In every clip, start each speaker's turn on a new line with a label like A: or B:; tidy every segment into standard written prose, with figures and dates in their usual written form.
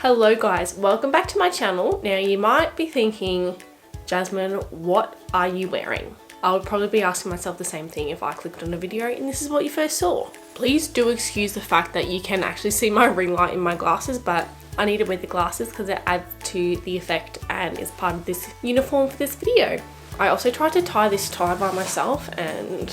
A: Hello guys, welcome back to my channel. Now you might be thinking, Jasmine, what are you wearing? I would probably be asking myself the same thing if I clicked on a video and this is what you first saw. Please do excuse the fact that you can actually see my ring light in my glasses, but I need to wear the glasses because it adds to the effect and is part of this uniform for this video. I also tried to tie this tie by myself and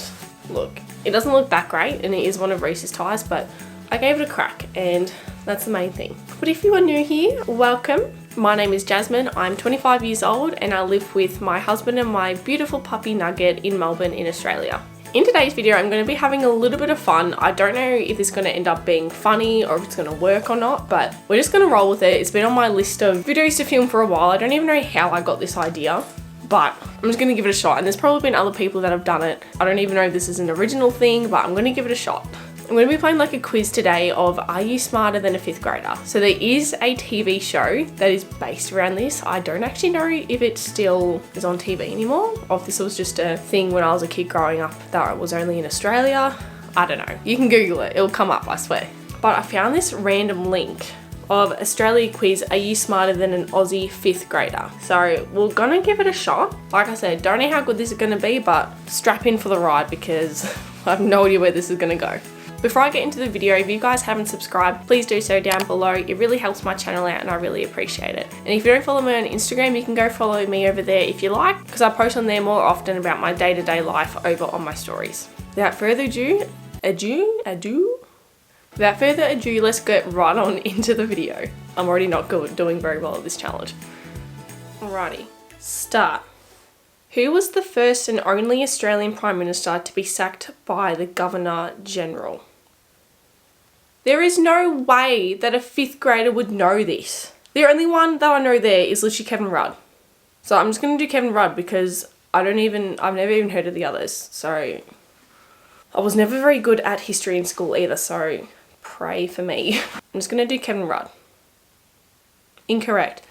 A: look, it doesn't look that great and it is one of Reese's ties, but I gave it a crack and that's the main thing. But if you are new here, welcome. My name is Jasmine, I'm 25 years old and I live with my husband and my beautiful puppy Nugget in Melbourne in Australia. In today's video, I'm going to be having a little bit of fun. I don't know if it's going to end up being funny or if it's going to work or not, but we're just going to roll with it. It's been on my list of videos to film for a while. I don't even know how I got this idea, but I'm just going to give it a shot. And there's probably been other people that have done it. I don't even know if this is an original thing, but I'm going to give it a shot. I'm going to be playing like a quiz today of are you smarter than a 5th grader? So there is a TV show that is based around this. I don't actually know if it still is on TV anymore, or if this was just a thing when I was a kid growing up that was only in Australia. I don't know. You can Google it. It'll come up, I swear. But I found this random link of Australia quiz, are you smarter than an Aussie 5th grader? So we're gonna give it a shot. Like I said, don't know how good this is gonna be, but strap in for the ride because I have no idea where this is gonna go. Before I get into the video, if you guys haven't subscribed, please do so down below. It really helps my channel out and I really appreciate it. And if you don't follow me on Instagram, you can go follow me over there if you like, because I post on there more often about my day-to-day life over on my stories. Without further ado, let's get right on into the video. I'm already not doing very well at this challenge. Alrighty, start. Who was the first and only Australian Prime Minister to be sacked by the Governor-General? There is no way that a 5th grader would know this. The only one that I know there is literally Kevin Rudd. So I'm just going to do Kevin Rudd because I've never even heard of the others. So I was never very good at history in school either, so pray for me. I'm just going to do Kevin Rudd. Incorrect.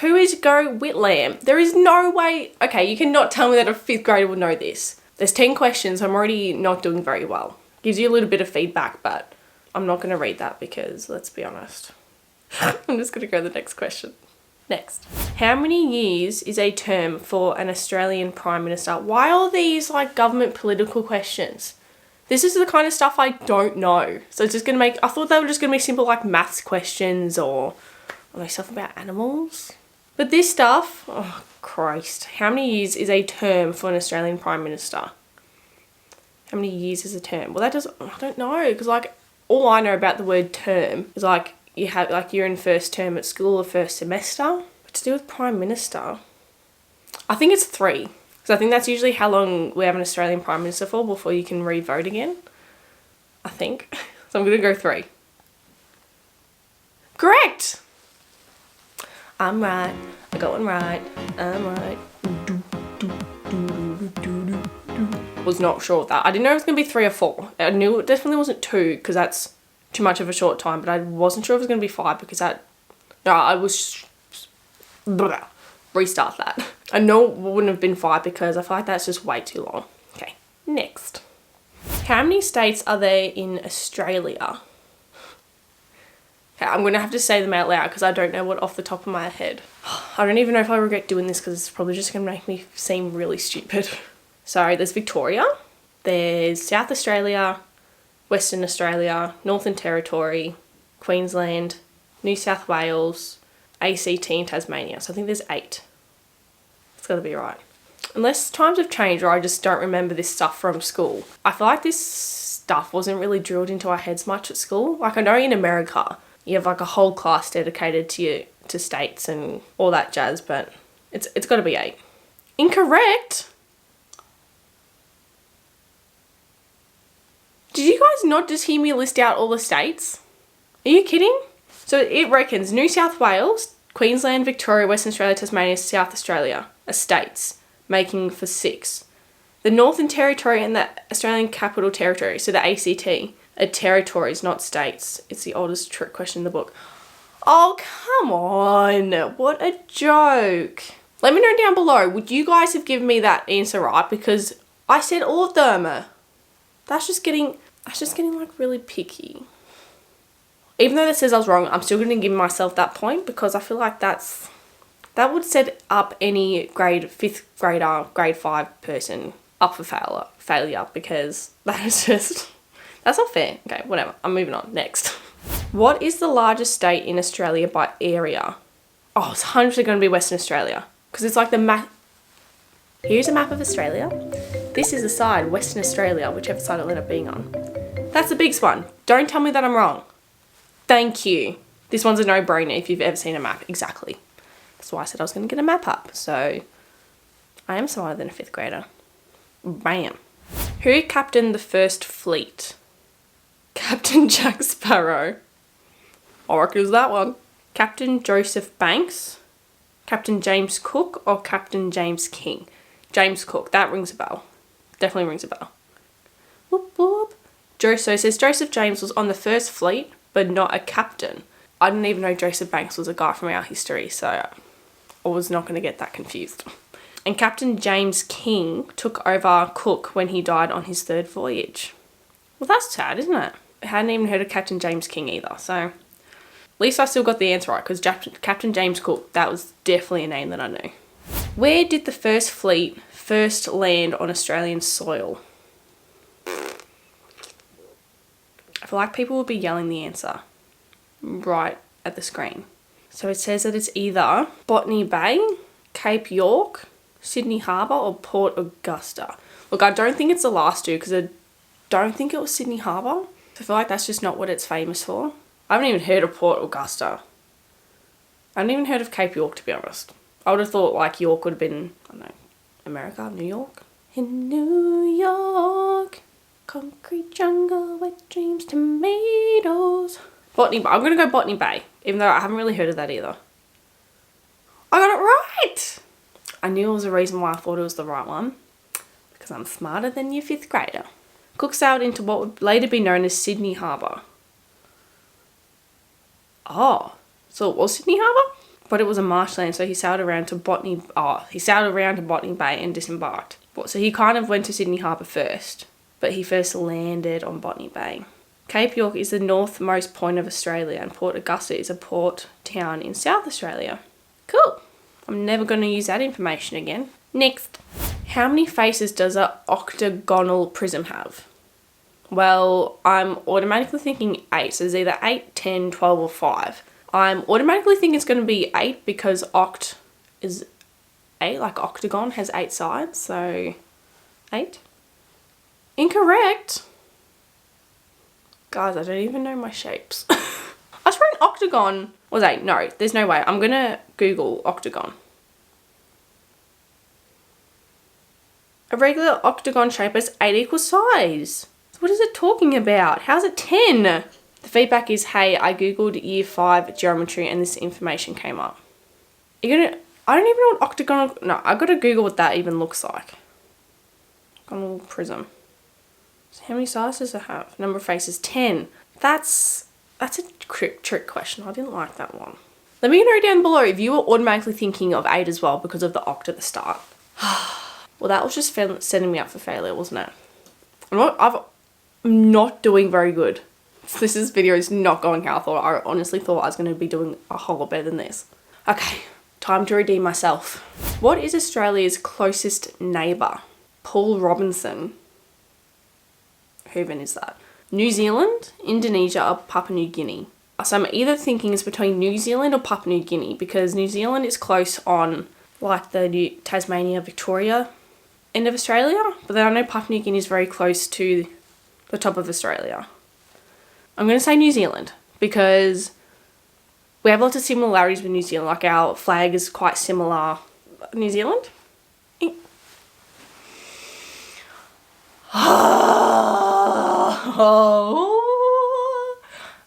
A: Who is Go Whitlam? There is no way. Okay, you cannot tell me that a 5th grader would know this. There's 10 questions. I'm already not doing very well. Gives you a little bit of feedback, but I'm not going to read that because, let's be honest. I'm just going to go to the next question. Next. How many years is a term for an Australian Prime Minister? Why are these like government political questions? This is the kind of stuff I don't know. So it's just going to make, I thought they were just going to be simple like maths questions or stuff about animals. But this stuff, oh Christ, how many years is a term for an Australian Prime Minister? How many years is a term? Well, I don't know, because like all I know about the word term is like you have like you're in first term at school or first semester. But to do with Prime Minister, I think it's 3. Because I think that's usually how long we have an Australian Prime Minister for before you can re-vote again. I think. So I'm going to go 3. Correct! I'm right. I got one right. I'm right. Was not sure of that. I didn't know it was going to be 3 or 4. I knew it definitely wasn't 2 because that's too much of a short time, but I wasn't sure if it was going to be 5 because restart that. I know it wouldn't have been 5 because I feel like that's just way too long. Okay, next. How many states are there in Australia? Okay, I'm going to have to say them out loud because I don't know what off the top of my head. I don't even know if I regret doing this because it's probably just going to make me seem really stupid. So there's Victoria, there's South Australia, Western Australia, Northern Territory, Queensland, New South Wales, ACT and Tasmania. So I think there's 8. It's got to be right. Unless times have changed or I just don't remember this stuff from school. I feel like this stuff wasn't really drilled into our heads much at school. Like I know in America, you have like a whole class dedicated to states and all that jazz, but it's got to be 8. Incorrect. Did you guys not just hear me list out all the states? Are you kidding? So it reckons New South Wales, Queensland, Victoria, Western Australia, Tasmania, South Australia are states, making for 6. The Northern Territory and the Australian Capital Territory, so the ACT, are territories, not states. It's the oldest trick question in the book. Oh, come on. What a joke. Let me know down below, would you guys have given me that answer right? Because I said all of them. That's just getting like really picky. Even though that says I was wrong, I'm still going to give myself that point because I feel like that would set up any fifth grader, grade 5 person up for failure because that is just, that's not fair. Okay, whatever. I'm moving on. Next. What is the largest state in Australia by area? Oh, it's 100% going to be Western Australia because it's like the map. Here's a map of Australia. This is the side, Western Australia, whichever side it'll end up being on. That's the biggest one. Don't tell me that I'm wrong. Thank you. This one's a no-brainer if you've ever seen a map. Exactly. That's why I said I was going to get a map up. So I am smarter than a 5th grader. Bam. Who captained the first fleet? Captain Jack Sparrow. I reckon it was that one. Captain Joseph Banks, Captain James Cook, or Captain James King? James Cook. That rings a bell. Definitely rings a bell. Whoop whoop. So it says Joseph James was on the first fleet, but not a captain. I didn't even know Joseph Banks was a guy from our history, so I was not going to get that confused. And Captain James King took over Cook when he died on his 3rd voyage. Well, that's sad, isn't it? I hadn't even heard of Captain James King either, so at least I still got the answer right because Captain James Cook, that was definitely a name that I knew. Where did the first fleet first land on Australian soil? I feel like people will be yelling the answer right at the screen. So it says that it's either Botany Bay, Cape York, Sydney Harbour, or Port Augusta. Look, I don't think it's the last two because I don't think it was Sydney Harbour. I feel like that's just not what it's famous for. I haven't even heard of Port Augusta. I haven't even heard of Cape York, to be honest. I would have thought like York would have been, I don't know, America, New York. In New York, concrete jungle, wet dreams, tomatoes. Botany Bay. I'm going to go Botany Bay, even though I haven't really heard of that either. I got it right! I knew there was a reason why I thought it was the right one. Because I'm smarter than your 5th grader. Cook sailed into what would later be known as Sydney Harbour. Oh, so it was Sydney Harbour? But it was a marshland, so he sailed around to Botany Bay and disembarked. So he kind of went to Sydney Harbour first, but he first landed on Botany Bay. Cape York is the northmost point of Australia, and Port Augusta is a port town in South Australia. Cool. I'm never going to use that information again. Next. How many faces does an octagonal prism have? Well, I'm automatically thinking 8. So there's either 8, 10, 12, or 5. I'm automatically thinking it's going to be 8 because oct is 8, like octagon has 8 sides. So 8. Incorrect. Guys, I don't even know my shapes. I swear an octagon was 8. No, there's no way. I'm going to Google octagon. A regular octagon shape has 8 equal sides. So what is it talking about? How's it 10? The feedback is, hey, I googled year 5 geometry and this information came up. I don't even know what octagonal... No, I got to Google what that even looks like. Octagonal prism. So how many sides does it have? Number of faces, 10. That's a trick question. I didn't like that one. Let me know down below if you were automatically thinking of 8 as well because of the oct at the start. Well, that was just setting me up for failure, wasn't it? I'm not doing very good. This video is not going how I thought. I honestly thought I was going to be doing a whole lot better than this. Okay, time to redeem myself. What is Australia's closest neighbour? Paul Robinson. Who even is that? New Zealand, Indonesia, or Papua New Guinea? So I'm either thinking it's between New Zealand or Papua New Guinea because New Zealand is close on like the Tasmania, Victoria end of Australia. But then I know Papua New Guinea is very close to the top of Australia. I'm going to say New Zealand because we have lots of similarities with New Zealand. Like our flag is quite similar. New Zealand? Oh,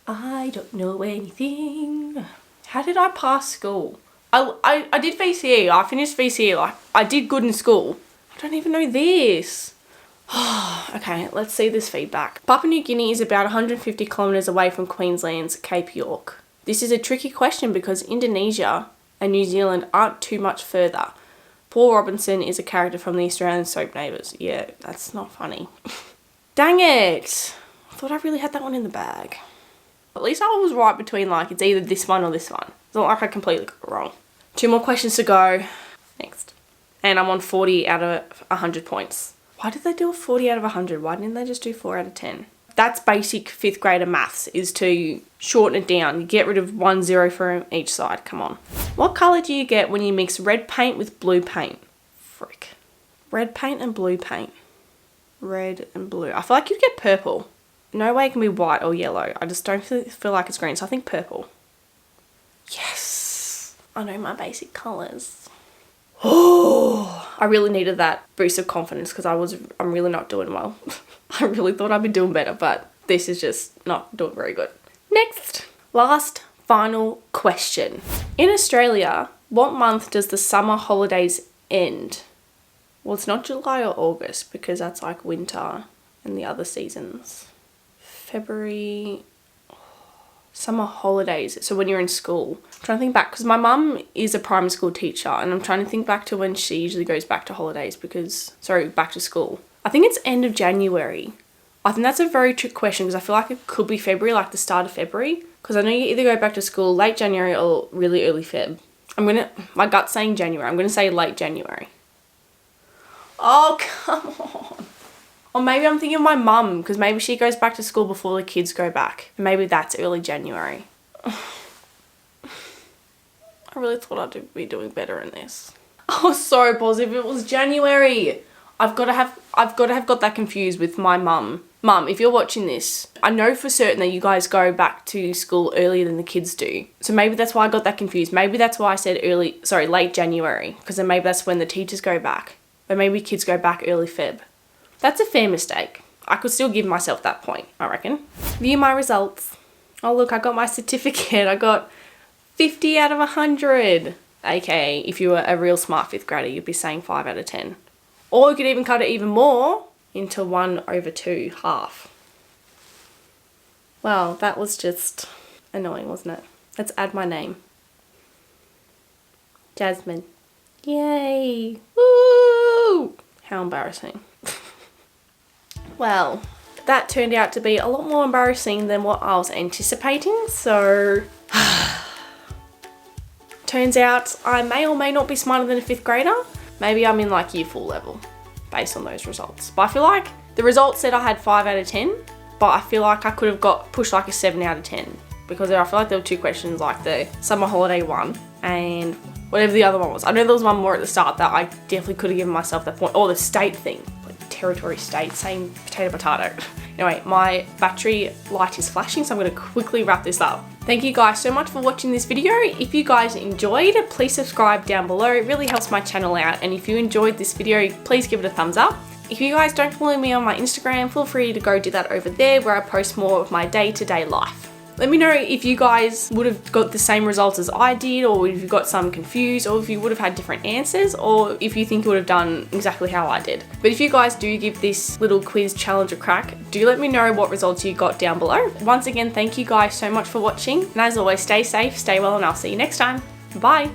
A: I don't know anything. How did I pass school? I did VCE. I finished VCE. Like, I did good in school. I don't even know this. Okay, let's see this feedback. Papua New Guinea is about 150 kilometres away from Queensland's Cape York. This is a tricky question because Indonesia and New Zealand aren't too much further. Paul Robinson is a character from the Australian soap Neighbours. Yeah, that's not funny. Dang it! I thought I really had that one in the bag. At least I was right between like, it's either this one or this one. It's not like I completely got it wrong. 2 more questions to go. Next. And I'm on 40 out of 100 points. Why did they do a 40 out of 100? Why didn't they just do 4 out of 10? That's basic 5th grader maths, is to shorten it down. You get rid of 1 0 from each side. Come on. What colour do you get when you mix red paint with blue paint? Frick. Red paint and blue paint. Red and blue. I feel like you'd get purple. No way it can be white or yellow. I just don't feel like it's green, so I think purple. Yes! I know my basic colours. Oh, I really needed that boost of confidence because I'm really not doing well. I really thought I'd be doing better, but this is just not doing very good. Next, last final question. In Australia, what month does the summer holidays end? Well, it's not July or August because that's like winter and the other seasons. February, summer holidays. So when you're in school. I'm trying to think back because my mum is a primary school teacher and I'm trying to think back to when she usually goes back to holidays back to school. I think it's end of January. I think that's a very trick question because I feel like it could be February, like the start of February. Because I know you either go back to school late January or really early Feb. My gut's saying January. I'm going to say late January. Oh, come on. Or maybe I'm thinking of my mum because maybe she goes back to school before the kids go back. Maybe that's early January. I really thought I'd be doing better in this. I was so positive it was January. I've got to have got that confused with my mum. Mum, if you're watching this, I know for certain that you guys go back to school earlier than the kids do. So maybe that's why I got that confused. Maybe that's why I said late January. Because then maybe that's when the teachers go back. But maybe kids go back early Feb. That's a fair mistake. I could still give myself that point, I reckon. View my results. Oh look, I got my certificate. I got 50 out of 100. AKA, if you were a real smart 5th grader, you'd be saying 5 out of 10. Or you could even cut it even more into 1/2, half. Well, that was just annoying, wasn't it? Let's add my name. Jasmine. Yay! Woo! How embarrassing. Well, that turned out to be a lot more embarrassing than what I was anticipating, so turns out I may or may not be smarter than a 5th grader. Maybe I'm in like year 4 level based on those results. But I feel like the results said I had 5 out of 10, but I feel like I could have pushed like a 7 out of 10 because I feel like there were 2 questions, like the summer holiday one and whatever the other one was. I know there was one more at the start that I definitely could have given myself that point, or the state thing, like territory, state, same potato. Anyway, my battery light is flashing, so I'm going to quickly wrap this up. Thank you guys so much for watching this video. If you guys enjoyed, please subscribe down below. It really helps my channel out. And if you enjoyed this video, please give it a thumbs up. If you guys don't follow me on my Instagram, feel free to go do that over there where I post more of my day-to-day life. Let me know if you guys would have got the same results as I did, or if you got some confused, or if you would have had different answers, or if you think you would have done exactly how I did. But if you guys do give this little quiz challenge a crack, do let me know what results you got down below. Once again, thank you guys so much for watching. And as always, stay safe, stay well, and I'll see you next time. Bye.